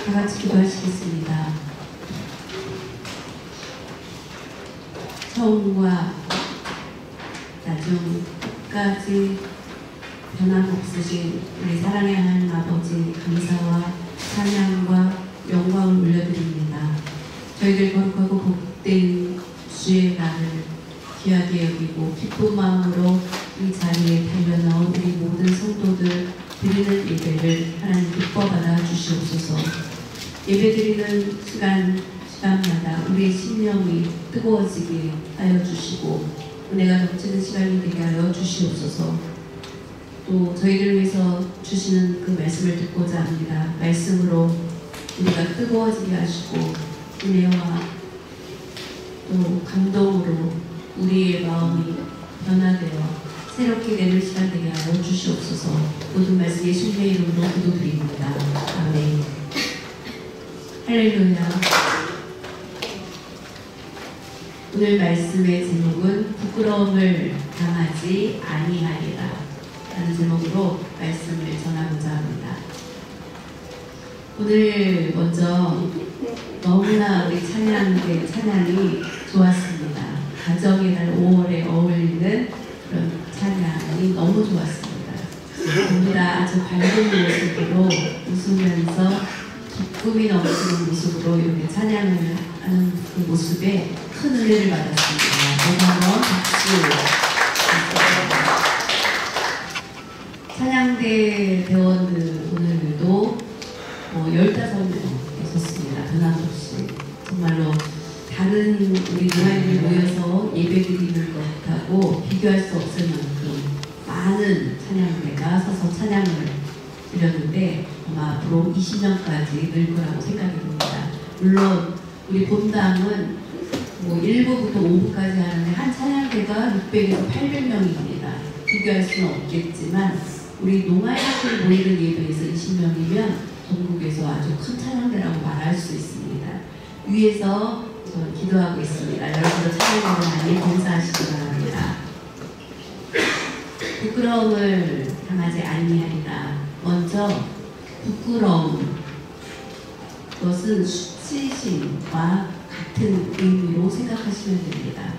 다 같이 기도하시겠습니다. 처음과 나중까지 변함없으신 우리 사랑의 하나님 아버지 감사와 찬양과 영광을 올려드립니다. 저희들 거룩하고 복된 주의 날을 귀하게 여기고 기쁜 마음으로 이 자리에 달려나온 우리 모든 성도들 드리는 예배를 하나님 기뻐 받아 주시옵소서. 예배드리는 시간마다 우리의 심령이 뜨거워지게 하여 주시고 은혜가 넘치는 시간이 되게 하여 주시옵소서. 또 저희를 위해서 주시는 그 말씀을 듣고자 합니다. 말씀으로 우리가 뜨거워지게 하시고 은혜와 또 감동으로 우리의 마음이 변화되어 새롭게 되는 시간 되게 하여 주시옵소서. 모든 말씀 예수님의 이름으로 기도드립니다. 아멘. 할렐루야. 오늘 말씀의 제목은 부끄러움을 당하지 아니하리라 라는 제목으로 말씀을 전하고자 합니다. 오늘 먼저 너무나 우리 찬양이 좋았습니다. 가정의 날 5월에 어울리는 그런 찬양이 너무 좋았습니다. 모두 다 아주 밝은 모습으로 웃으면서 기쁨이 넘치는 모습으로 이렇게 찬양을 하는 그 모습에 큰 은혜를 받았습니다. 모두 한번 박수. 찬양대 대원들 오늘도 15명 있었습니다. 변함없이 정말로 다른 우리 노아인들이 모여서 예배드리는 것하고 비교할 수 없을 만큼 많은 찬양대가 서서 찬양을 드렸는데 아마 앞으로 20명까지 늘 거라고 생각이 듭니다. 물론 우리 본당은 1부부터 5부까지 하는데 한 찬양대가 600에서 800명입니다. 비교할 수는 없겠지만 우리 농아인들 모이는 예배에서 20명이면 전국에서 아주 큰 찬양대라고 말할 수 있습니다. 위에서 저는 기도하고 있습니다. 여러분도 찬양으로 많이 봉사하시기 바랍니다. 부끄러움을 당하지 아니하리라. 먼저 부끄러움, 그것은 수치심과 같은 의미로 생각하시면 됩니다.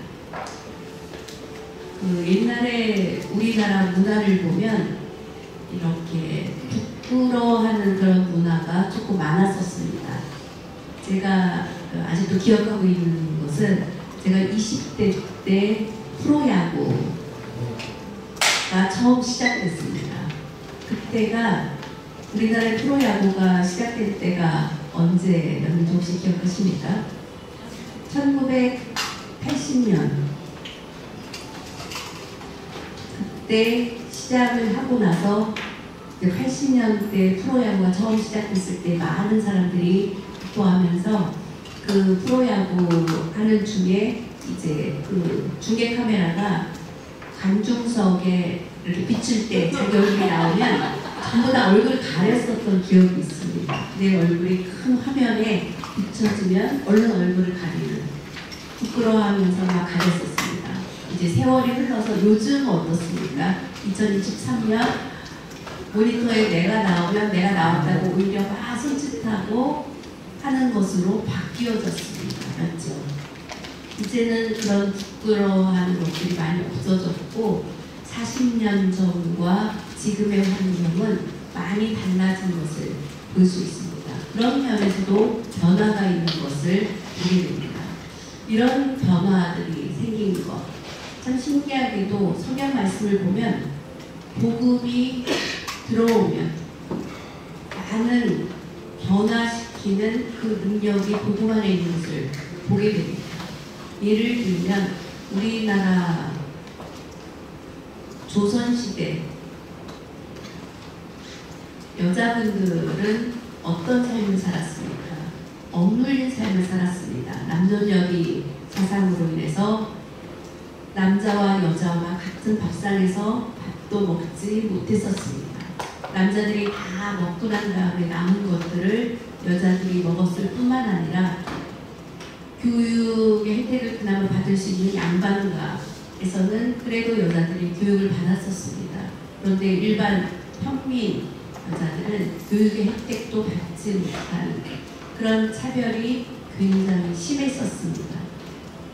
옛날에 우리나라 문화를 보면 이렇게 부끄러워하는 그런 문화가 조금 많았었습니다. 제가 아직도 기억하고 있는 것은 제가 20대 때 프로야구가 처음 시작됐습니다. 그때가 우리나라의 프로야구가 시작된 때가 언제였는지 혹시 기억하십니까? 1980년 그때 시작을 하고 나서 80년대 프로야구가 처음 시작됐을 때 많은 사람들이 기뻐하면서 그 프로야구 하는 중에 이제 그 중계 카메라가 관중석에 이렇게 비칠 때 자기 얼굴이 나오면 전부 다 얼굴을 가렸었던 기억이 있습니다. 내 얼굴이 큰 화면에 비춰지면 얼른 얼굴을 가리는, 부끄러워하면서 막 가렸었습니다. 이제 세월이 흘러서 요즘 어떻습니까? 2023년 모니터에 내가 나오면 내가 나왔다고 오히려 막 손짓하고 하는 것으로 바뀌어졌습니다. 맞죠? 이제는 그런 부끄러워하는 것들이 많이 없어졌고 40년 전과 지금의 환경은 많이 달라진 것을 볼 수 있습니다. 그런 면에서도 변화가 있는 것을 보게 됩니다. 이런 변화들이 생긴 것, 참 신기하게도 성경 말씀을 보면 복음이 들어오면 많은 변화시키는 그 능력이 복음 안에 있는 것을 보게 됩니다. 예를 들면 우리나라 조선시대 여자분들은 어떤 삶을 살았습니까? 억눌린 삶을 살았습니다. 남존여비 사상으로 인해서 남자와 여자와 같은 밥상에서 밥도 먹지 못했었습니다. 남자들이 다 먹고 난 다음에 남은 것들을 여자들이 먹었을 뿐만 아니라 교육의 혜택을 그나마 받을 수 있는 양반가에서는 그래도 여자들이 교육을 받았었습니다. 그런데 일반 평민 여자들은 교육의 혜택도 받지 못한 그런 차별이 굉장히 심했었습니다.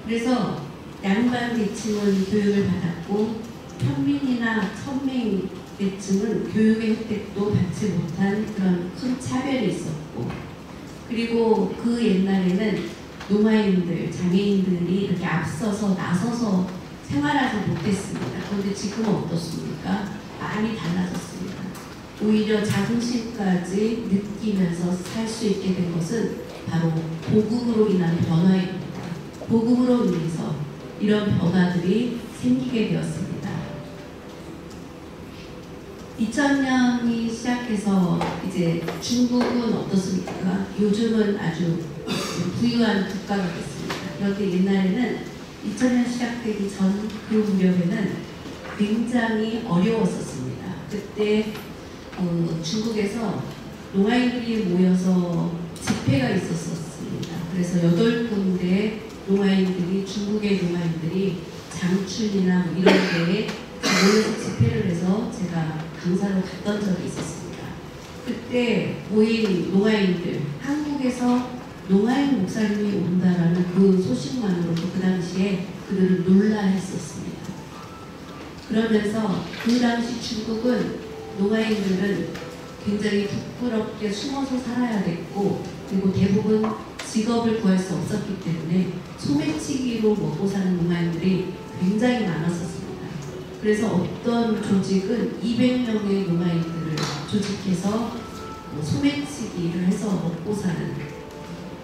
그래서 양반 계층은 교육을 받았고 평민이나 천민 계층은 교육의 혜택도 받지 못한 그런 큰 차별이 있었고, 그리고 그 옛날에는 노마인들, 장애인들이 이렇게 앞서서 나서서 생활하지 못했습니다. 그런데 지금은 어떻습니까? 많이 달라졌습니다. 오히려 자존심까지 느끼면서 살 수 있게 된 것은 바로 복음으로 인한 변화입니다. 복음으로 인해서 이런 변화들이 생기게 되었습니다. 2000년이 시작해서 이제 중국은 어떻습니까? 요즘은 아주 부유한 국가가 됐습니다. 그런데 옛날에는 2000년 시작되기 전 그 무렵에는 굉장히 어려웠었습니다. 그때 중국에서 노마인들이 모여서 집회가 있었습니다. 그래서 8군데 노마인들이, 중국의 노마인들이 장춘이나 뭐 이런 데에 모여서 집회를 해서 제가 강사로 갔던 적이 있었습니다. 그때 모인 노마인들, 한국에서 노마인 목사님이 온다라는 그 소식만으로도 그 당시에 그들은 놀라했었습니다. 그러면서 그 당시 중국은 노마인들은 굉장히 부끄럽게 숨어서 살아야 됐고, 그리고 대부분 직업을 구할 수 없었기 때문에 소매치기로 먹고 사는 노마인들이 굉장히 많았었습니다. 그래서 어떤 조직은 200명의 노마인들을 조직해서 소매치기를 해서 먹고 사는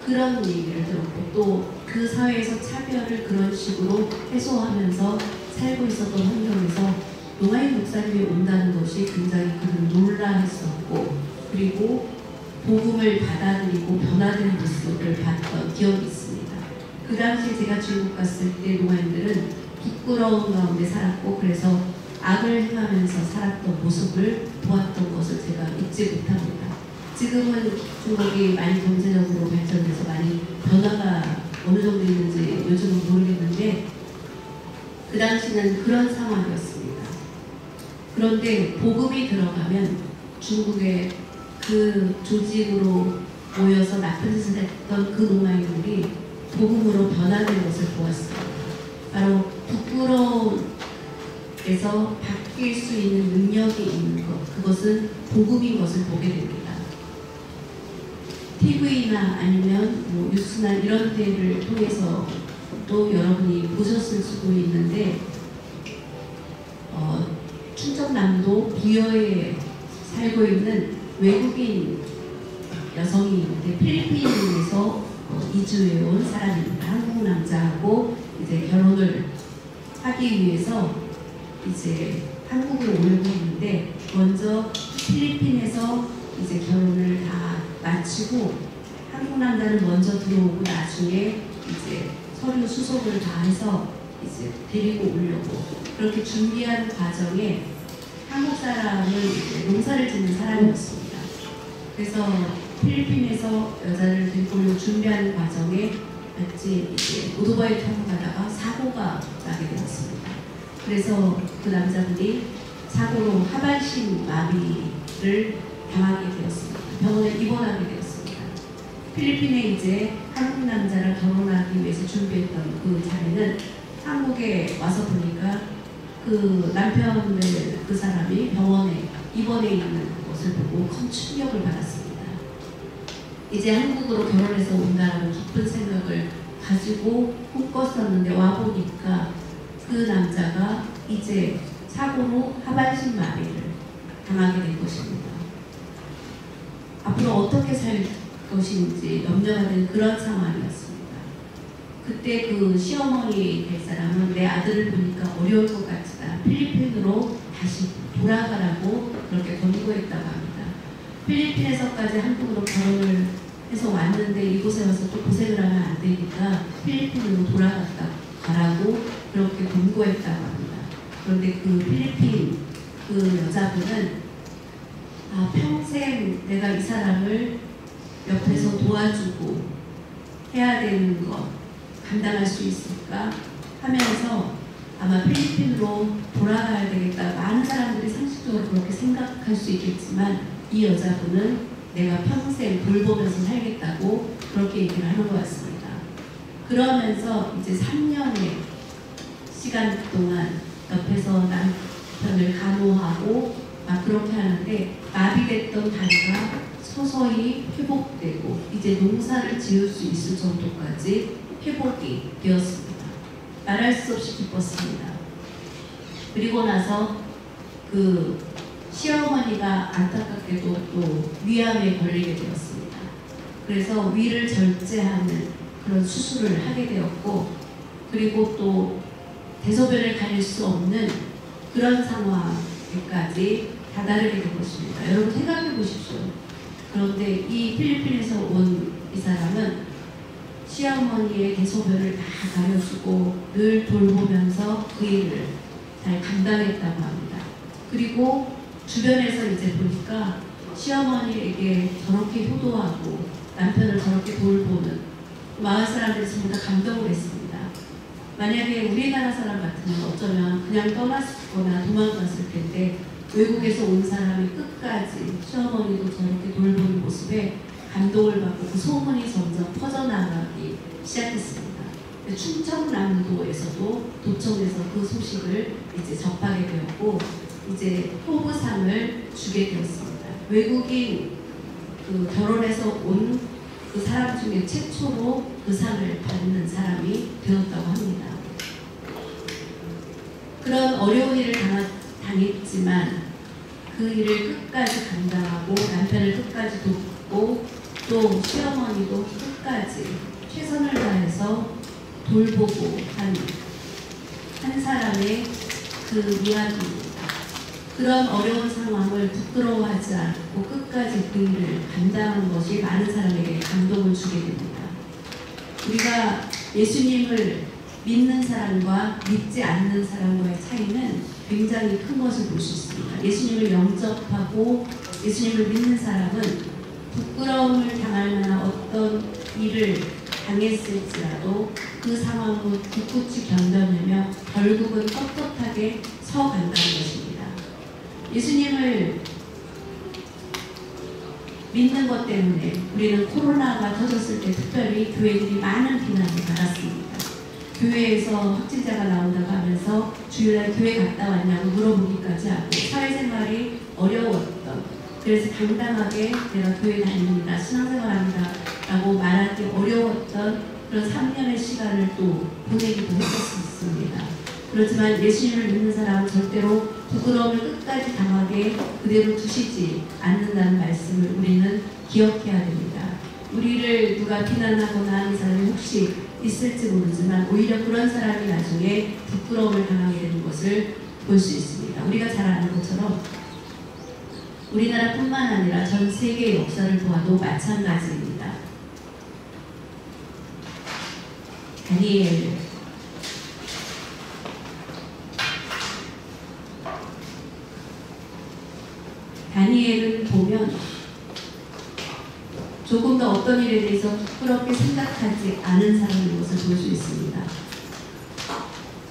그런 얘기를 들었고, 또 그 사회에서 차별을 그런 식으로 해소하면서 살고 있었던 환경에서 노마인 목사님이 온다는 것이 굉장히 그는 놀라했었고, 그리고 복음을 받아들이고 변화된 모습을 봤던 기억이 있습니다. 그 당시 제가 중국 갔을 때 노마인들은 부끄러운 가운데 살았고, 그래서 악을 행하면서 살았던 모습을 보았던 것을 제가 잊지 못합니다. 지금은 중국이 많이 경제적으로 발전해서 많이 변화가 어느 정도 있는지 요즘은 모르겠는데, 그 당시는 그런 상황이었습니다. 그런데 복음이 들어가면 중국의 그 조직으로 모여서 나쁜 짓을 했던 그 노마인들이 복음으로 변화된 것을 보았습니다. 바로 부끄러움에서 바뀔 수 있는 능력이 있는 것, 그것은 복음인 것을 보게 됩니다. TV나 아니면 뭐 뉴스나 이런 데를 통해서 또 여러분이 보셨을 수도 있는데, 충청남도 부여에 살고 있는 외국인 여성이 있는데 필리핀에서 이주해 온 사람입니다. 한국 남자하고 이제 결혼을 하기 위해서 이제 한국으로 오려고 했는데, 먼저 필리핀에서 이제 결혼을 다 마치고 한국 남자는 먼저 들어오고 나중에 이제 서류 수속을 다 해서 이제 데리고 오려고 그렇게 준비한 과정에 한국 사람은 이제 농사를 짓는 사람이었습니다. 그래서 필리핀에서 여자를 데리고 오려고 준비하는 과정에 같이 이제 오토바이 타고 가다가 사고가 나게 되었습니다. 그래서 그 남자분이 사고로 하반신 마비를 당하게 되었습니다. 병원에 입원하게 되었습니다. 필리핀에 이제 한국 남자랑 결혼하기 위해서 준비했던 그 자매는 한국에 와서 보니까 그 남편의 그 사람이 병원에 입원해 있는 것을 보고 큰 충격을 받았습니다. 이제 한국으로 결혼해서 온다라는 깊은 생각을 가지고 꿈꿨었는데 와보니까 그 남자가 이제 사고로 하반신 마비를 당하게 된 것입니다. 앞으로 어떻게 살 것인지 염려가 된 그런 상황이었습니다. 그때 그 시어머니 될 사람은 내 아들을 보니까 어려울 것 같다. 필리핀으로 다시 돌아가라고 그렇게 권고했다고 합니다. 필리핀에서까지 한국으로 결혼을 해서 왔는데 이곳에 와서 또 고생을 하면 안 되니까 필리핀으로 가라고 그렇게 권고했다고 합니다. 그런데 그 필리핀 그 여자분은 평생 내가 이 사람을 옆에서 도와주고 해야 되는 것 감당할 수 있을까 하면서 아마 필리핀으로 돌아가야 되겠다. 많은 사람들이 상식적으로 그렇게 생각할 수 있겠지만 이 여자분은 내가 평생 돌보면서 살겠다고 그렇게 얘기를 하는 것 같습니다. 그러면서 이제 3년의 시간 동안 옆에서 남편을 간호하고 막 그렇게 하는데 마비됐던 다리가 서서히 회복되고 이제 농사를 지을 수 있을 정도까지 회복이 되었습니다. 말할 수 없이 기뻤습니다. 그리고 나서 그 시어머니가 안타깝게도 또 위암에 걸리게 되었습니다. 그래서 위를 절제하는 그런 수술을 하게 되었고, 그리고 또 대소변을 가릴 수 없는 그런 상황까지 다다르게 된 것입니다. 여러분 생각해 보십시오. 그런데 이 필리핀에서 온 이 사람은 시어머니의 대소변을 다 가려주고 늘 돌보면서 그 일을 잘 감당했다고 합니다. 그리고 주변에서 이제 보니까 시어머니에게 저렇게 효도하고 남편을 저렇게 돌보는 마을 사람들이 전부 다 감동을 했습니다. 만약에 우리나라 사람 같으면 어쩌면 그냥 떠났거나 도망갔을 텐데 외국에서 온 사람이 끝까지 시어머니도 저렇게 돌보는 모습에 감동을 받고 그 소문이 점점 퍼져나가기 시작했습니다. 충청남도에서도 도청에서 그 소식을 이제 접하게 되었고 이제 호부상을 주게 되었습니다. 외국인 그 결혼해서 온 그 사람 중에 최초로 그 상을 받는 사람이 되었다고 합니다. 그런 어려운 일을 당했지만 그 일을 끝까지 감당하고 남편을 끝까지 돕고 또 시어머니도 끝까지 최선을 다해서 돌보고 한 사람의 그 이야기입니다. 그런 어려운 상황을 부끄러워하지 않고 끝까지 그 일을 감당하는 것이 많은 사람에게 감동을 주게 됩니다. 우리가 예수님을 믿는 사람과 믿지 않는 사람과의 차이는 굉장히 큰 것을 볼 수 있습니다. 예수님을 영접하고 예수님을 믿는 사람은 부끄러움을 당할 만한 어떤 일을 당했을지라도 그 상황을 굳굳이 견뎌내며 결국은 떳떳하게 서간다는 것입니다. 예수님을 믿는 것 때문에 우리는 코로나가 터졌을 때 특별히 교회들이 많은 비난을 받았습니다. 교회에서 확진자가 나온다고 하면서 주일날 교회 갔다 왔냐고 물어보기까지 하고 사회생활이 어려웠던, 그래서 당당하게 내가 교회 다닙니다, 신앙생활합니다 라고 말하기 어려웠던 그런 3년의 시간을 또 보내기도 했었습니다. 그렇지만 예수님을 믿는 사람은 절대로 부끄러움을 끝까지 당하게 그대로 두시지 않는다는 말씀을 우리는 기억해야 됩니다. 우리를 누가 비난하거나 하는 사람이 혹시 있을지 모르지만 오히려 그런 사람이 나중에 부끄러움을 당하게 되는 것을 볼 수 있습니다. 우리가 잘 아는 것처럼 우리나라뿐만 아니라 전 세계의 역사를 보아도 마찬가지입니다. 다니엘을 보면 조금 더 어떤 일에 대해서 부끄럽게 생각하지 않은 사람인 것을 볼 수 있습니다.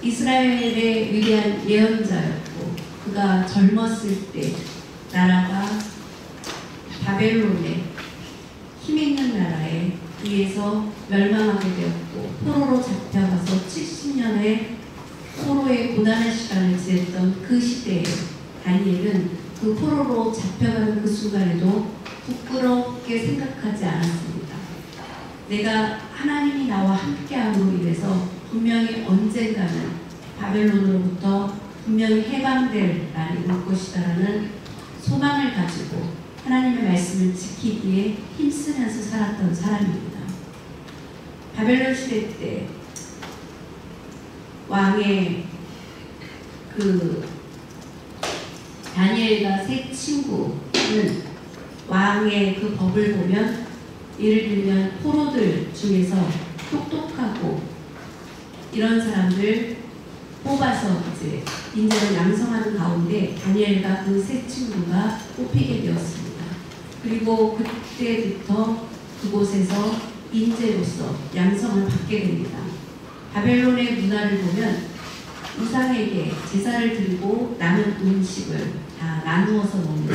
이스라엘의 위대한 예언자였고 그가 젊었을 때 나라가 바벨론의 힘있는 나라에 의해서 멸망하게 되었고 포로로 잡혀가서 70년의 포로의 고난의 시간을 지냈던 그 시대에 다니엘은 그 포로로 잡혀가는 그 순간에도 부끄럽게 생각하지 않았습니다. 내가 하나님이 나와 함께함으로 인해서 분명히 언젠가는 바벨론으로부터 분명히 해방될 날이 올 것이다라는 소망을 가지고 하나님의 말씀을 지키기에 힘쓰면서 살았던 사람입니다. 바벨론 시대 때 왕의 그 다니엘과 세 친구는 왕의 그 법을 보면 예를 들면 포로들 중에서 똑똑하고 이런 사람들 뽑아서 이제 인재를 양성하는 가운데 다니엘과 그 세 친구가 뽑히게 되었습니다. 그리고 그때부터 그곳에서 인재로서 양성을 받게 됩니다. 바벨론의 문화를 보면 우상에게 제사를 드리고 남은 음식을 다 나누어서 먹는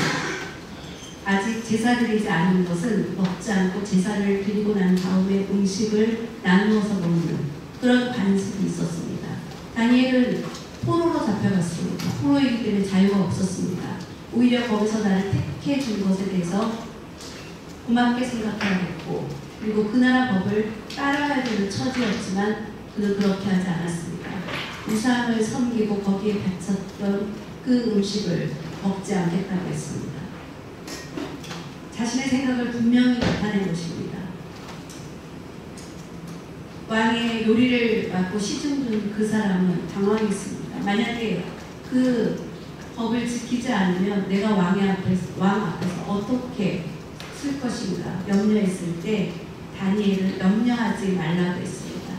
아직 제사 드리지 않은 것은 먹지 않고 제사를 드리고 난 다음에 음식을 나누어서 먹는 그런 관습이 있었습니다. 다니엘은 포로로 잡혀갔습니다. 포로이기 때문에 자유가 없었습니다. 오히려 거기서 나를 택해 준 것에 대해서 고맙게 생각하였고, 그리고 그 나라 법을 따라야 되는 처지였지만 그는 그렇게 하지 않았습니다. 우상을 섬기고 거기에 바쳤던 그 음식을 먹지 않겠다고 했습니다. 자신의 생각을 분명히 나타낸 것입니다. 왕의 요리를 맡고 시중 준 그 사람은 당황했습니다. 만약에 그 법을 지키지 않으면 내가 왕 앞에서 어떻게 쓸 것인가 염려했을 때 다니엘은 염려하지 말라고 했습니다.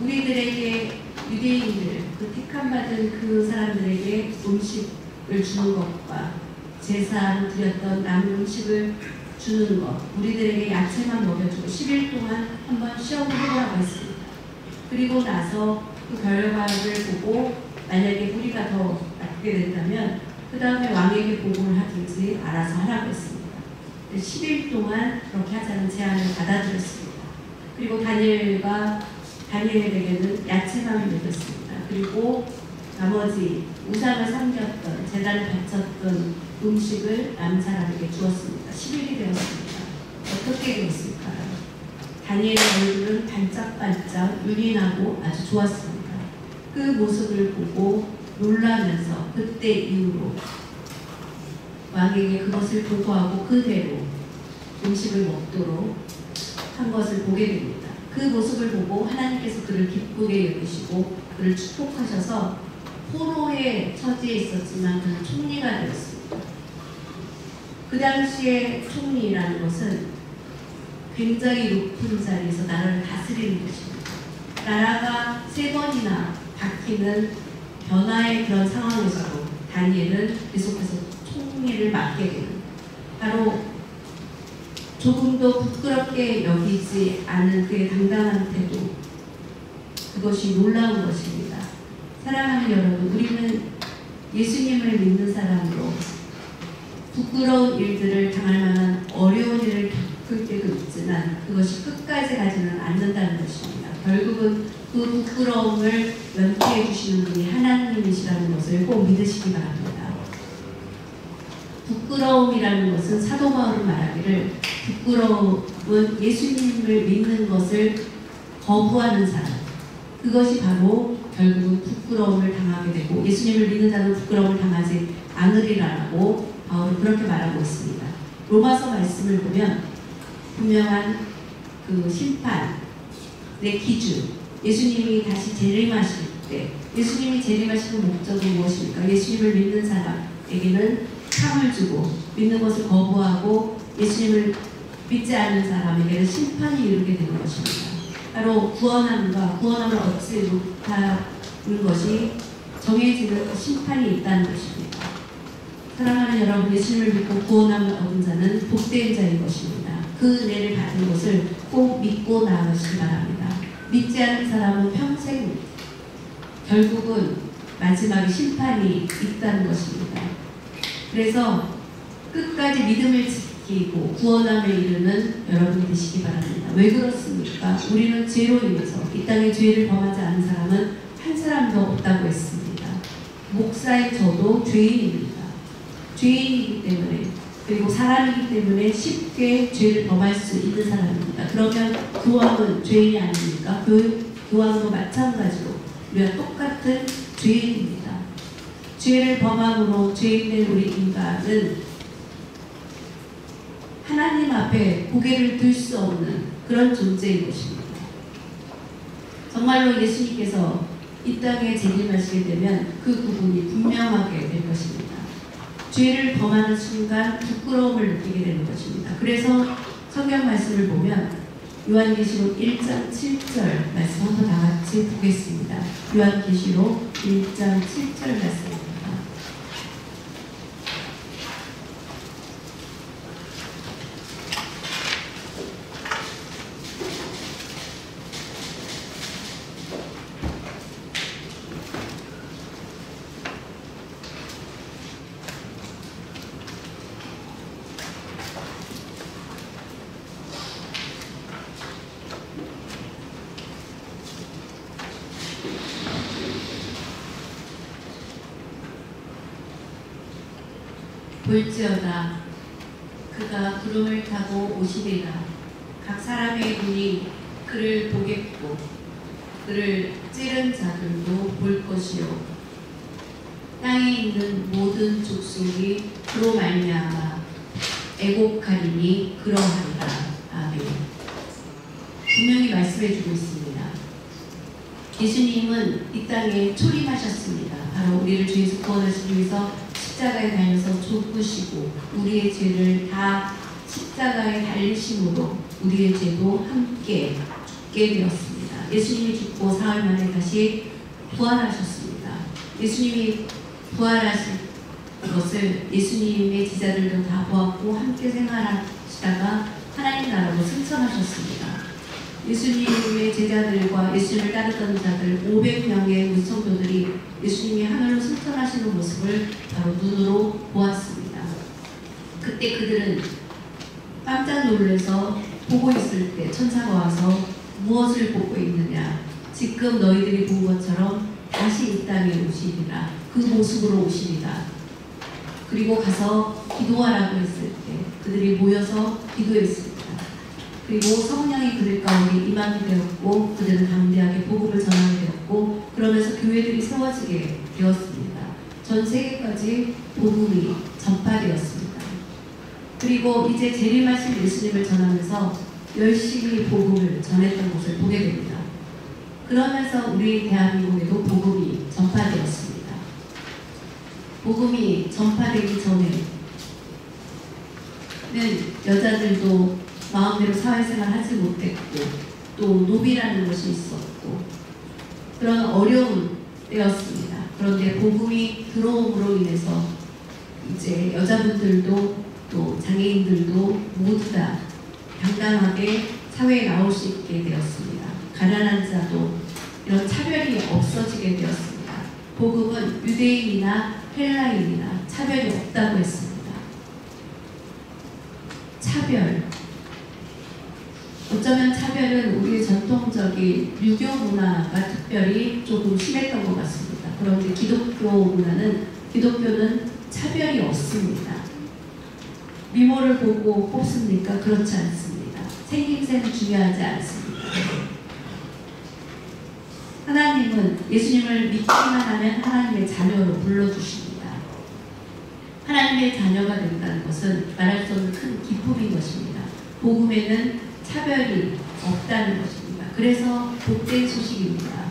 우리들에게 유대인들, 그 택함받은 그 사람들에게 음식을 주는 것과 제사로 드렸던 남은 음식을 주는 것, 우리들에게 야채만 먹여주고 10일 동안 한번 시험을 해보라고 했습니다. 그리고 나서 그 결과를 보고 만약에 우리가 더 낫게 된다면 그 다음에 왕에게 보고를 하든지 알아서 하라고 했습니다. 10일 동안 그렇게 하자는 제안을 받아들였습니다. 그리고 다니엘에게는 야채만 먹였습니다. 그리고 나머지 우상을 섬겼던, 제단을 바쳤던 음식을 남 사람에게 주었습니다. 10일이 되었습니다. 어떻게 되었을까요? 다니엘의 얼굴은 반짝반짝 윤이 나고 아주 좋았습니다. 그 모습을 보고 놀라면서 그때 이후로 왕에게 그것을 보고하고 그대로 음식을 먹도록 한 것을 보게 됩니다. 그 모습을 보고 하나님께서 그를 기쁘게 여기시고 그를 축복하셔서 포로의 처지에 있었지만 그는 총리가 되었습니다. 그 당시에 총리라는 것은 굉장히 높은 자리에서 나라를 다스리는 것입니다. 나라가 3번이나 바뀌는 변화의 그런 상황에서도 다니엘은 계속해서 총리를 맡게 되는, 바로 조금도 부끄럽게 여기지 않은 그의 당당한 태도, 그것이 놀라운 것입니다. 사랑하는 여러분, 우리는 예수님을 믿는 사람으로 부끄러운 일들을 당할 만한 어려운 일을 겪을 때도 있지만 그것이 끝까지 가지는 않는다는 것입니다. 결국은 그 부끄러움을 면피해 주시는 분이 하나님이시라는 것을 꼭 믿으시기 바랍니다. 부끄러움이라는 것은 사도 바울은 말하기를 부끄러움은 예수님을 믿는 것을 거부하는 사람, 그것이 바로 결국은 부끄러움을 당하게 되고 예수님을 믿는 자는 부끄러움을 당하지 않으리라고 바울은 그렇게 말하고 있습니다. 로마서 말씀을 보면 분명한 그 심판의 기준, 예수님이 다시 재림하실 때 예수님이 재림하시는 목적은 무엇입니까? 예수님을 믿는 사람에게는 상을 주고 믿는 것을 거부하고 예수님을 믿지 않는 사람에게는 심판이 이르게 되는 것입니다. 바로 구원함과 구원함을 얻지 못하는 것이 정해지는 심판이 있다는 것입니다. 사랑하는 여러분, 예수님을 믿고 구원함을 얻은 자는 복된 자인 것입니다. 그 은혜를 받은 것을 꼭 믿고 나아가시기 바랍니다. 믿지 않는 사람은 평생 결국은 마지막에 심판이 있다는 것입니다. 그래서 끝까지 믿음을 지키고 구원함에 이르는 여러분이 되시기 바랍니다. 왜 그렇습니까? 우리는 죄로 인해서 이 땅에 죄를 범하지 않은 사람은 한 사람도 없다고 했습니다. 목사인 저도 죄인입니다. 죄인이기 때문에, 그리고 사람이기 때문에 쉽게 죄를 범할 수 있는 사람입니다. 그러면 교황은 죄인이 아닙니까? 교황도 마찬가지로 우리가 똑같은 죄인입니다. 죄를 범함으로 죄인된 우리 인간은 하나님 앞에 고개를 들 수 없는 그런 존재인 것입니다. 정말로 예수님께서 이 땅에 재림하시게 되면 그 부분이 분명하게 될 것입니다. 죄를 범하는 순간 부끄러움을 느끼게 되는 것입니다. 그래서 성경 말씀을 보면 요한계시록 1장 7절 말씀 한번 다 같이 보겠습니다. 요한계시록 1장 7절 말씀입니다. 볼지어다 그가 구름을 타고 오시리라. 각 사람의 눈이 그를 보겠고 그를 찌른 자들도 볼 것이요 땅에 있는 모든 족속이 그로 말미암아 애곡하리니 그러하리라. 아멘. 분명히 말씀해주고 있습니다. 예수님은 이 땅에 초림하셨습니다. 바로 우리를 주 예수 구원하시기 위해서 십자가에 달려서 죽으시고 우리의 죄를 다 십자가에 달리심으로 우리의 죄도 함께 죽게 되었습니다. 예수님이 죽고 사흘 만에 다시 부활하셨습니다. 예수님이 부활하신 것을 예수님의 제자들도 다 보았고 함께 생활하시다가 하나님 나라로 승천하셨습니다. 예수님의 제자들과 예수님을 따르던 자들 500명의 우리 성도들이 예수님이 하늘로 승천하시는 모습을 바로 눈으로 보았습니다. 그때 그들은 깜짝 놀라서 보고 있을 때 천사가 와서 무엇을 보고 있느냐, 지금 너희들이 본 것처럼 다시 이 땅에 오시리라. 그 모습으로 오시리라. 그리고 가서 기도하라고 했을 때 그들이 모여서 기도했습니다. 그리고 성령이 그들 가운데 임하게 되었고 그들은 담대하게 복음을 전하게 되었고 그러면서 교회들이 세워지게 되었습니다. 전 세계까지 복음이 전파되었습니다. 그리고 이제 재림하신 예수님을 전하면서 열심히 복음을 전했던 것을 보게 됩니다. 그러면서 우리 대한민국에도 복음이 전파되었습니다. 복음이 전파되기 전에는 여자들도 마음대로 사회생활 하지 못했고 또 노비라는 것이 있었고 그런 어려운 때였습니다. 그런데 복음이 들어옴으로 인해서 이제 여자분들도 또 장애인들도 모두 다 당당하게 사회에 나올 수 있게 되었습니다. 가난한 자도 이런 차별이 없어지게 되었습니다. 복음은 유대인이나 헬라인이나 차별이 없다고 했습니다. 차별. 어쩌면 차별은 우리의 전통적인 유교 문화가 특별히 조금 심했던 것 같습니다. 그런데 기독교는 차별이 없습니다. 미모를 보고 뽑습니까? 그렇지 않습니다. 생김새는 중요하지 않습니다. 하나님은 예수님을 믿기만 하면 하나님의 자녀로 불러주십니다. 하나님의 자녀가 된다는 것은 말할 수 없는 큰 기쁨인 것입니다. 복음에는 차별이 없다는 것입니다. 그래서 복된 소식입니다.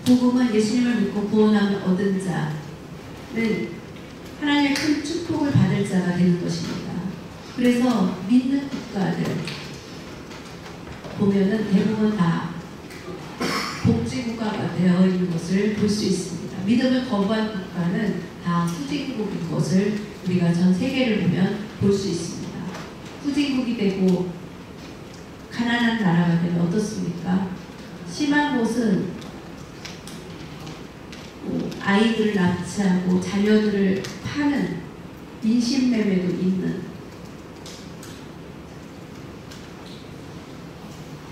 복음은 예수님을 믿고 구원함을 얻은 자는 하나님의 큰 축복을 받을 자가 되는 것입니다. 그래서 믿는 국가들 보면은 대부분 다 복지국가가 되어 있는 것을 볼 수 있습니다. 믿음을 거부한 국가는 다 후진국인 것을 우리가 전 세계를 보면 볼 수 있습니다. 후진국이 되고 가난한 나라가 되면 어떻습니까? 심한 곳은 아이들을 납치하고 자녀들을 파는 인신매매도 있는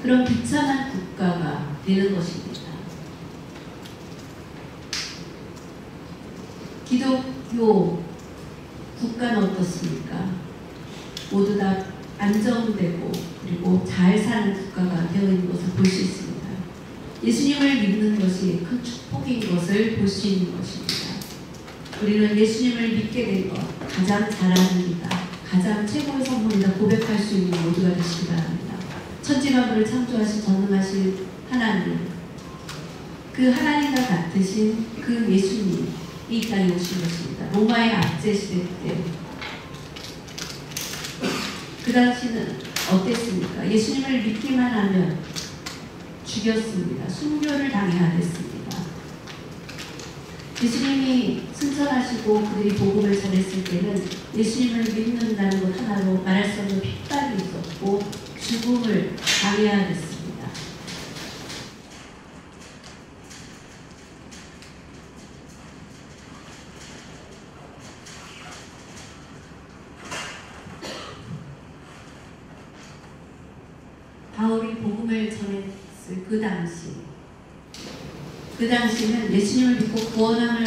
그런 비참한 국가가 되는 것입니다. 기독교 국가는 어떻습니까? 모두 다 안정되고 그리고 잘 사는 국가가 되어 있는 것을 볼 수 있습니다. 예수님을 믿는 것이 큰 축복인 것을 볼 수 있는 것입니다. 우리는 예수님을 믿게 된 것 가장 잘하는 일이다. 가장 최고의 선물이다 고백할 수 있는 모두가 되시기 바랍니다. 천지만물을 창조하신 전능하신 하나님, 그 하나님과 같으신 그 예수님이 이 땅에 오신 것입니다. 로마의 압제 시대 때 그 당시는 어땠습니까? 예수님을 믿기만 하면 죽였습니다. 순교를 당해야 됐습니다. 예수님이 승천하시고 그들이 복음을 전했을 때는 예수님을 믿는다는 것 하나로 말할 수 없는 핍박이 있었고 죽음을 당해야 됐습니다. 바울이 복음을 전했을 그 당시는 예수님을 믿고 구원함을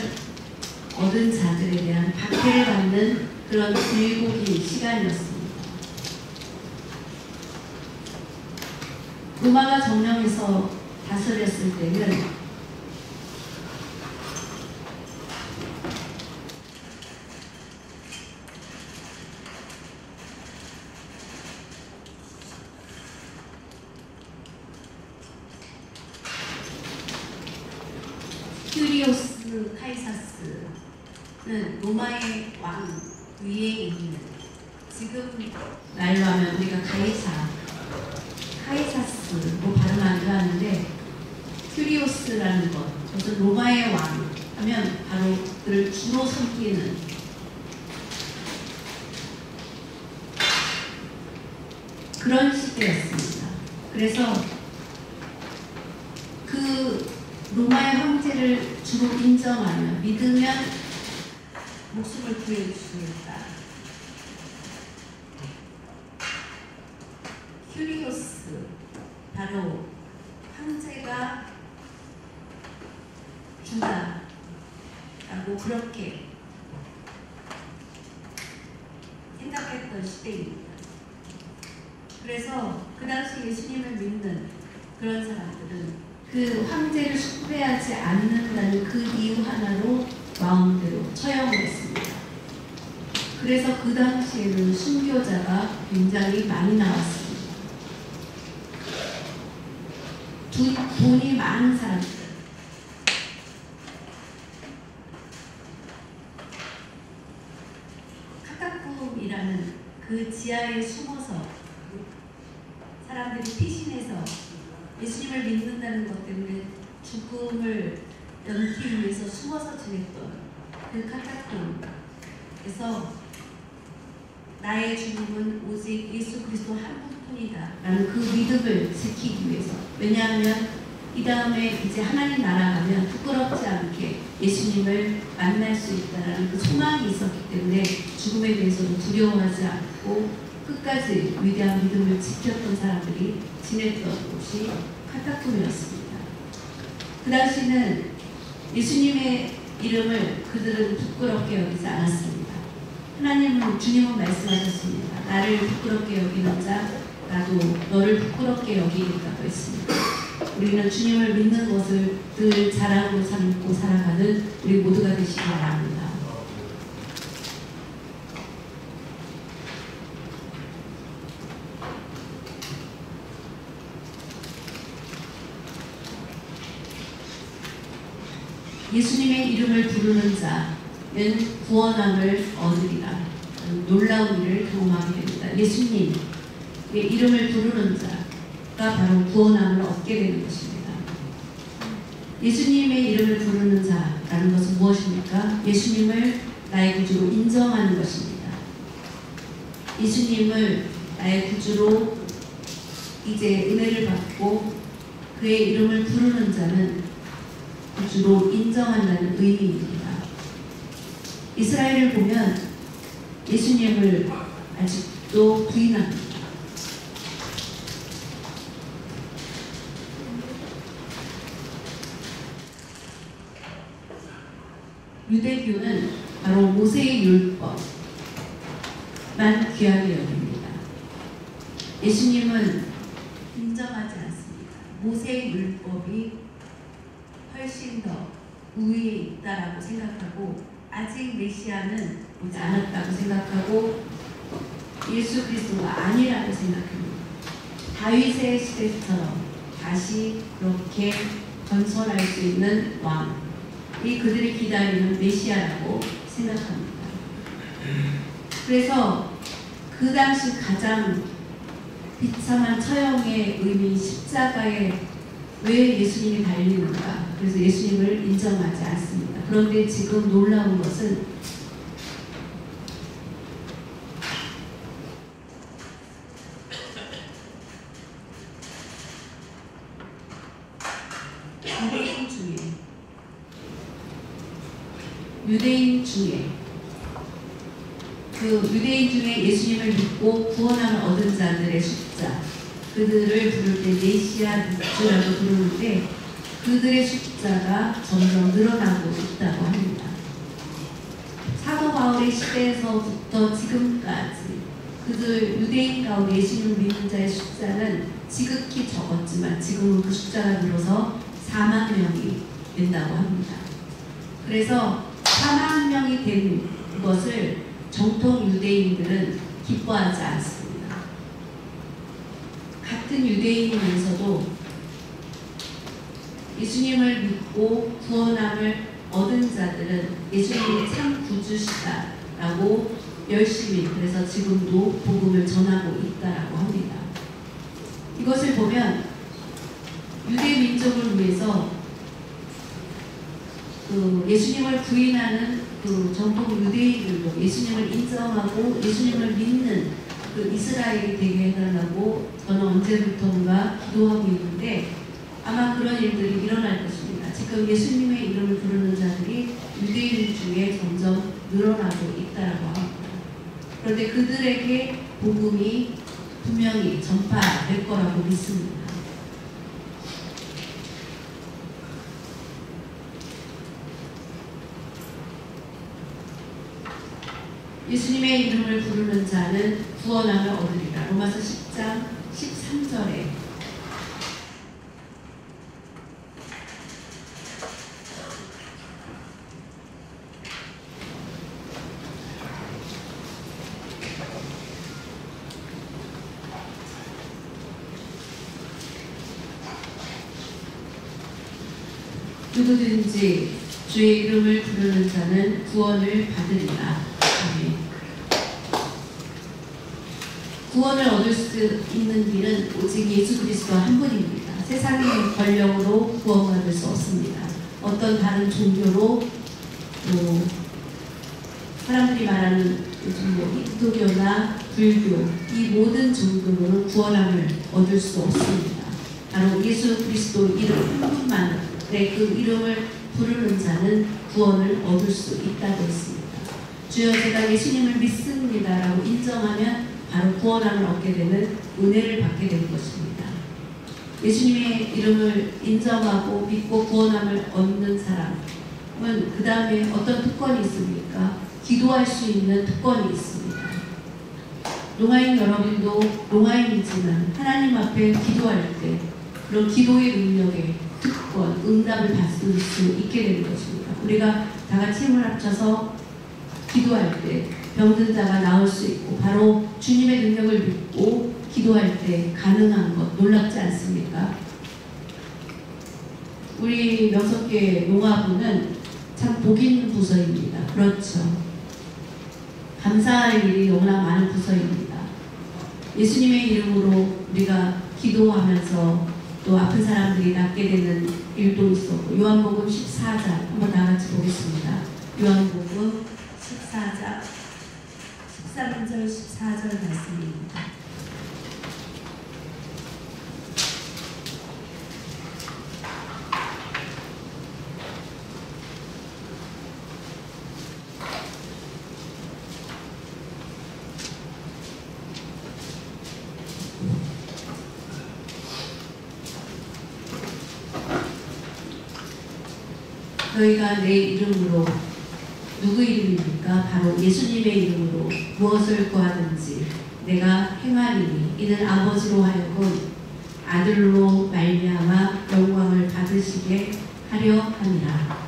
얻은 자들에 대한 박해를 받는 그런 길고 긴 시간이었습니다. 로마가 점령해서 다스렸을 때는 큐리오스 카이사스는 로마의 왕 위에 있는, 지금 말로 하면 우리가 카이사스로 발음하기도 하는데, 큐리오스라는 것, 그것은 로마의 왕 하면 바로 그를 주로 섬기는 그런 시대였습니다. 그래서 그 로마의 황제를 주로 인정하며 믿으면 목숨을 구해주시겠다. 큐리오스, 바로 황제가 준다라고 그렇게 생각했던 시대입니다. 그래서 그 당시 예수님을 믿는 그런 사람들은 그 황제를 숭배하지 않는다는 그 이유 하나로 마음대로 처형을 했습니다. 그래서 그 당시에는 순교자가 굉장히 많이 나왔습니다. 돈이 많은 사람들, 카타콤이라는 그 지하에 숨어서 사람들이 피신해서 예수님을 믿는다는 것 때문에 죽음을 연기 위해서 숨어서 지냈던 그 카타콤에서 나의 죽음은 오직 예수 그리스도 한 분뿐이다 라는 그 믿음을 지키기 위해서, 왜냐하면 이 다음에 이제 하나님 나라 가면 부끄럽지 않게 예수님을 만날 수 있다라는 그 소망이 있었기 때문에 죽음에 대해서도 두려워하지 않고 끝까지 위대한 믿음을 지켰던 사람들이 지냈던 곳이 카타콤이었습니다. 그 당시는 예수님의 이름을 그들은 부끄럽게 여기지 않았습니다. 주님은 말씀하셨습니다. 나를 부끄럽게 여기는 자, 나도 너를 부끄럽게 여기겠다고 했습니다. 우리는 주님을 믿는 것을 늘 자랑으로 삼고 살아가는 우리 모두가 되시기 바랍니다. 예수님의 이름을 부르는 자는 구원함을 얻으리라. 놀라운 일을 경험하게 됩니다. 예수님의 이름을 부르는 자가 바로 구원함을 얻게 되는 것입니다. 예수님의 이름을 부르는 자라는 것은 무엇입니까? 예수님을 나의 구주로 인정하는 것입니다. 예수님을 나의 구주로 이제 은혜를 받고 그의 이름을 부르는 자는 구주로 인정한다는 의미입니다. 이스라엘을 보면 예수님을 아직도 부인합니다. 유대교는 바로 모세의 율법만 귀하게 여깁니다. 예수님은 인정하지 않습니다. 모세의 율법이 훨씬 더 우위에 있다라고 생각하고, 아직 메시아는 오지 않았다고 생각하고, 예수 그리스도가 아니라고 생각합니다. 다윗의 시대처럼 다시 그렇게 건설할 수 있는 왕이 그들이 기다리는 메시아라고 생각합니다. 그래서 그 당시 가장 비참한 처형의 의미, 십자가에 왜 예수님이 달리는가? 그래서 예수님을 인정하지 않습니다. 그런데 지금 놀라운 것은 유대인 중에 예수님을 믿고 구원함을 얻은 자들의 숫자, 그들을 부를 때 메시아 늑주라고 부르는데 그들의 숫자가 점점 늘어나고 있다고 합니다. 사도 바울의 시대에서부터 지금까지 그들 유대인 가운데 예수님을 믿는 자의 숫자는 지극히 적었지만 지금은 그 숫자가 늘어서 4만 명이 된다고 합니다. 그래서 4만 명이 된 것을 정통 유대인들은 기뻐하지 않습니다. 같은 유대인이면서도 예수님을 믿고 구원함을 얻은 자들은 예수님이 참 구주시다라고 열심히, 그래서 지금도 복음을 전하고 있다라고 합니다. 이것을 보면 유대 민족을 위해서 그 예수님을 부인하는 그 정통 유대인들도 예수님을 인정하고 예수님을 믿는 그 이스라엘이 되게 해달라고 저는 언제부턴가 기도하고 있는데 아마 그런 일들이 일어날 것입니다. 지금 예수님의 이름을 부르는 자들이 유대인 중에 점점 늘어나고 있다라고 합니다. 그런데 그들에게 복음이 분명히 전파될 거라고 믿습니다. 예수님의 이름을 부르는 자는 구원함을 얻으리라. 로마서 10장 13절에 누구든지 주의 이름을 부르는 자는 구원을 받으리라. 아멘. 구원을 얻을 수 있는 길은 오직 예수 그리스도 한 분입니다. 세상의 권력으로 구원받을 수 없습니다. 어떤 다른 종교로 사람들이 말하는 요즘 힌두교나 불교 이 모든 종교로는 구원함을 얻을 수 없습니다. 바로 예수 그리스도 이름 한 분만 그 이름을 부르는 자는 구원을 얻을 수 있다고 했습니다. 주여 제가 예수님을 믿습니다 라고 인정하면 바로 구원함을 얻게 되는 은혜를 받게 되는 것입니다. 예수님의 이름을 인정하고 믿고 구원함을 얻는 사람은 그 다음에 어떤 특권이 있습니까? 기도할 수 있는 특권이 있습니다. 롱아인 여러분도 롱아인이지만 하나님 앞에 기도할 때 그런 기도의 능력에 특권, 응답을 받을 수 있게 되는 것입니다. 우리가 다 같이 힘을 합쳐서 기도할 때 병든 자가 나을 수 있고 바로 주님의 능력을 믿고 기도할 때 가능한 것 놀랍지 않습니까? 우리 명석교회 농아부는 참 복 있는 부서입니다. 그렇죠. 감사할 일이 너무나 많은 부서입니다. 예수님의 이름으로 우리가 기도하면서 또 아픈 사람들이 낫게 되는 일도 있었고 요한복음 14장 한번 다 같이 보겠습니다. 요한복음 14장 13절 14절 말씀입니다. 너희가 내 이름으로 누구 이름입니까? 바로 예수님의 이름으로 무엇을 구하든지 내가 행하리니 이는 아버지로 하여금 아들로 말미암아 영광을 받으시게 하려 함이라.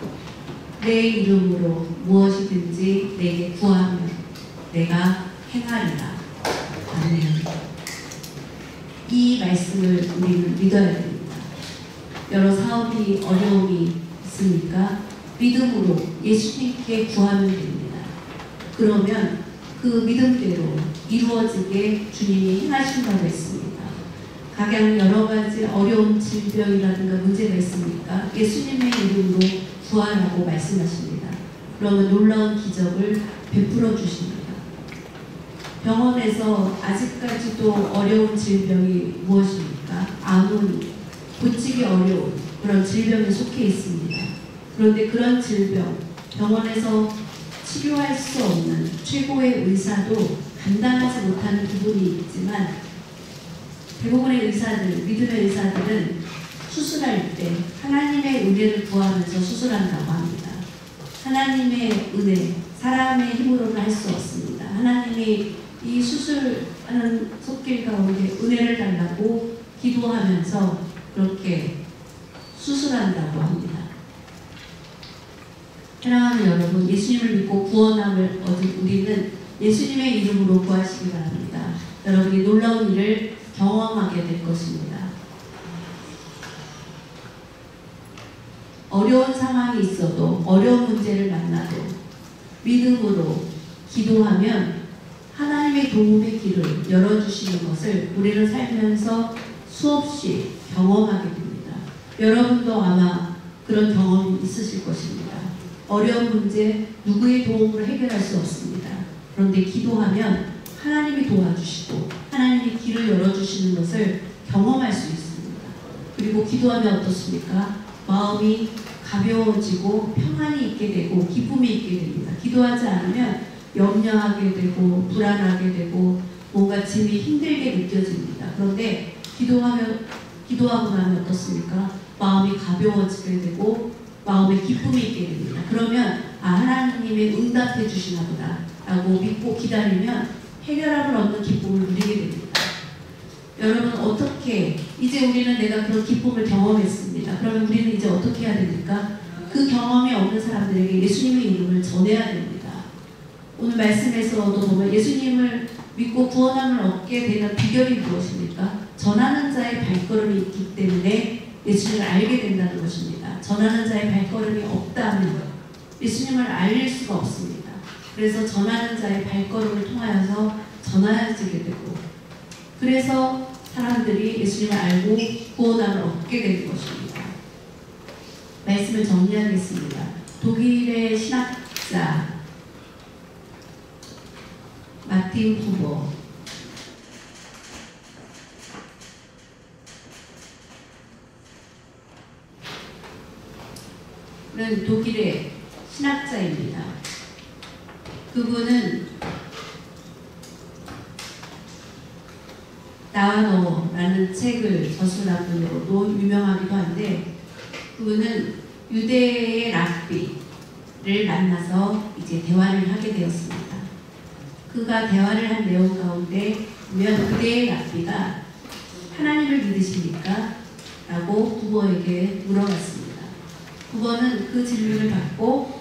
내 이름으로 무엇이든지 내게 구하면 내가 행하리라. 아멘. 이 말씀을 우리는 믿어야 됩니다. 여러 사업이 어려움이 있으니까 믿음으로 예수님께 구하면 됩니다. 그러면 그 믿음대로 이루어지게 주님이 행하신다고 했습니다. 각양 여러 가지 어려운 질병이라든가 문제가 있습니까? 예수님의 이름으로 구하라고 말씀하십니다. 그러면 놀라운 기적을 베풀어 주십니다. 병원에서 아직까지도 어려운 질병이 무엇입니까? 암은 고치기 어려운 그런 질병에 속해 있습니다. 그런데 그런 질병, 병원에서 치료할 수 없는 최고의 의사도 감당하지 못하는 부분이 있지만 대부분의 의사들, 믿음의 의사들은 수술할 때 하나님의 은혜를 구하면서 수술한다고 합니다. 하나님의 은혜, 사람의 힘으로는 할 수 없습니다. 하나님이 이 수술하는 손길 가운데 은혜를 달라고 기도하면서 그렇게 수술한다고 합니다. 사랑하는 여러분, 예수님을 믿고 구원함을 얻은 우리는 예수님의 이름으로 구하시기 바랍니다. 여러분이 놀라운 일을 경험하게 될 것입니다. 어려운 상황이 있어도, 어려운 문제를 만나도 믿음으로 기도하면 하나님의 도움의 길을 열어주시는 것을 우리는 살면서 수없이 경험하게 됩니다. 여러분도 아마 그런 경험이 있으실 것입니다. 어려운 문제 누구의 도움으로 해결할 수 없습니다. 그런데 기도하면 하나님이 도와주시고 하나님이 길을 열어주시는 것을 경험할 수 있습니다. 그리고 기도하면 어떻습니까? 마음이 가벼워지고 평안이 있게 되고 기쁨이 있게 됩니다. 기도하지 않으면 염려하게 되고 불안하게 되고 뭔가 짐이 힘들게 느껴집니다. 그런데 기도하고 나면 어떻습니까? 마음이 가벼워지게 되고 마음에 기쁨이 있게 됩니다. 그러면 하나님의 응답해 주시나 보다 라고 믿고 기다리면 해결함을 얻는 기쁨을 누리게 됩니다. 여러분, 어떻게, 이제 우리는 내가 그런 기쁨을 경험했습니다. 그러면 우리는 이제 어떻게 해야 됩니까? 그 경험이 없는 사람들에게 예수님의 이름을 전해야 됩니다. 오늘 말씀에서도 보면 예수님을 믿고 구원함을 얻게 되는 비결이 무엇입니까? 전하는 자의 발걸음이 있기 때문에 예수님을 알게 된다는 것입니다. 전하는 자의 발걸음이 없다면 예수님을 알릴 수가 없습니다. 그래서 전하는 자의 발걸음을 통하여서 전하여지게 되고, 그래서 사람들이 예수님을 알고 구원함을 얻게 되는 것입니다. 말씀을 정리하겠습니다. 독일의 신학자 마틴 부버, 는 독일의 신학자입니다. 그분은 나와 너라는 책을 저술한 분으로도 유명하기도 한데, 그분은 유대의 랍비를 만나서 이제 대화를 하게 되었습니다. 그가 대화를 한 내용 가운데 보면 그대의 랍비가 하나님을 믿으십니까? 라고 부버에게 물어봤습니다. 부버는 그 질문을 받고,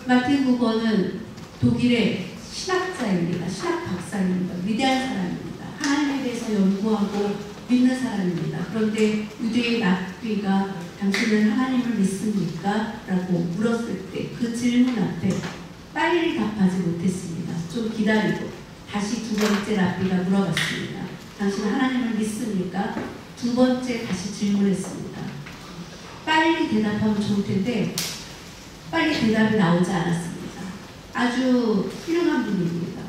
마틴 부버는 독일의 신학자입니다. 신학 박사입니다. 위대한 사람입니다. 하나님에 대해서 연구하고 믿는 사람입니다. 그런데 유대의 랍비가 당신은 하나님을 믿습니까? 라고 물었을 때 그 질문 앞에 빨리 답하지 못했습니다. 좀 기다리고 다시 두 번째 랍비가 물어봤습니다. 당신은 하나님을 믿습니까? 두 번째 다시 질문했습니다. 빨리 대답하면 좋을 텐데 빨리 대답이 나오지 않았습니다. 아주 훌륭한 분입니다.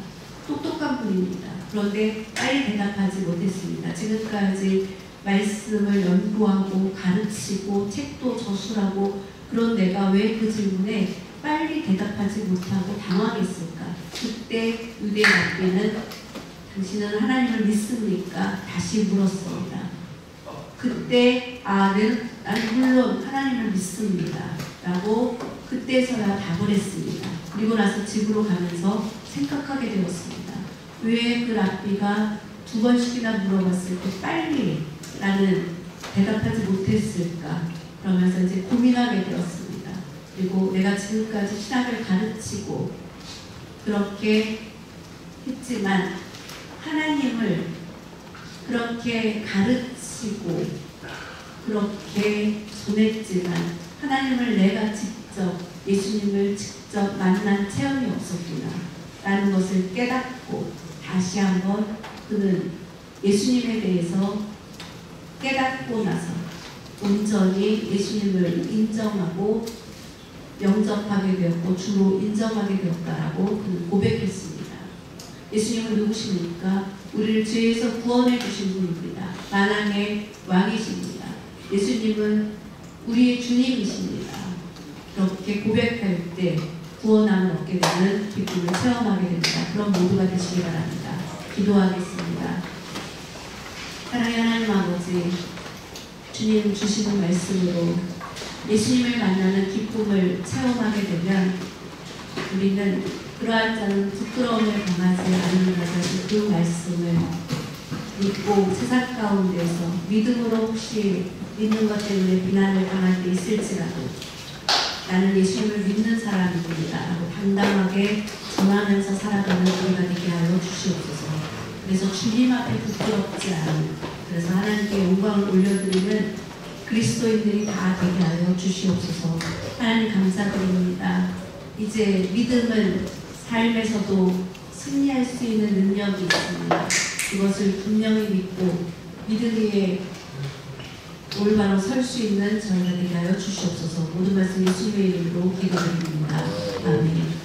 똑똑한 분입니다. 그런데 빨리 대답하지 못했습니다. 지금까지 말씀을 연구하고 가르치고 책도 저술하고 그런 내가 왜 그 질문에 빨리 대답하지 못하고 당황했을까? 그때 유대 랍비는 당신은 하나님을 믿습니까? 다시 물었습니다. 그때 나는 물론 하나님을 믿습니다 라고 그때서야 답을 했습니다. 그리고 나서 집으로 가면서 생각하게 되었습니다. 왜 그 랍비가 두 번씩이나 물어봤을 때 빨리 라는 대답하지 못했을까? 그러면서 이제 고민하게 되었습니다. 그리고 내가 지금까지 신학을 가르치고 그렇게 했지만 하나님을 그렇게 가르치고 그렇게 전했지만 하나님을 내가 직접 예수님을 직접 만난 체험이 없었구나 라는 것을 깨닫고 다시 한번 그는 예수님에 대해서 깨닫고 나서 온전히 예수님을 인정하고 영접하게 되었고 주로 인정하게 되었다라고 그는 고백했습니다. 예수님은 누구십니까? 우리를 죄에서 구원해 주신 분입니다. 만왕의 왕이십니다. 예수님은 우리의 주님이십니다. 그렇게 고백할 때 구원함을 얻게 되는 기쁨을 체험하게 됩니다. 그런 모두가 되시기 바랍니다. 기도하겠습니다. 사랑의 하나님 아버지, 주님 주시는 말씀으로 예수님을 만나는 기쁨을 체험하게 되면 우리는 그러한 자는 부끄러움을 당하지 않는다고 해서 그 말씀을 믿고 세상 가운데서 믿음으로 혹시 믿는 것 때문에 비난을 당할 때 있을지라도 나는 예수님을 믿는 사람입니다 라고 당당하게 전하면서 살아가는 우리가 되게 하여 주시옵소서. 그래서 주님 앞에 부끄럽지 않은, 그래서 하나님께 영광을 올려드리는 그리스도인들이 다 되게 하여 주시옵소서. 하나님 감사드립니다. 이제 믿음은 삶에서도 승리할 수 있는 능력이 있습니다. 그것을 분명히 믿고 믿음 위에 올바로 설 수 있는 저희가 되게 하여 주시옵소서. 모든 말씀 예수님의 이름으로 기도드립니다. 아멘.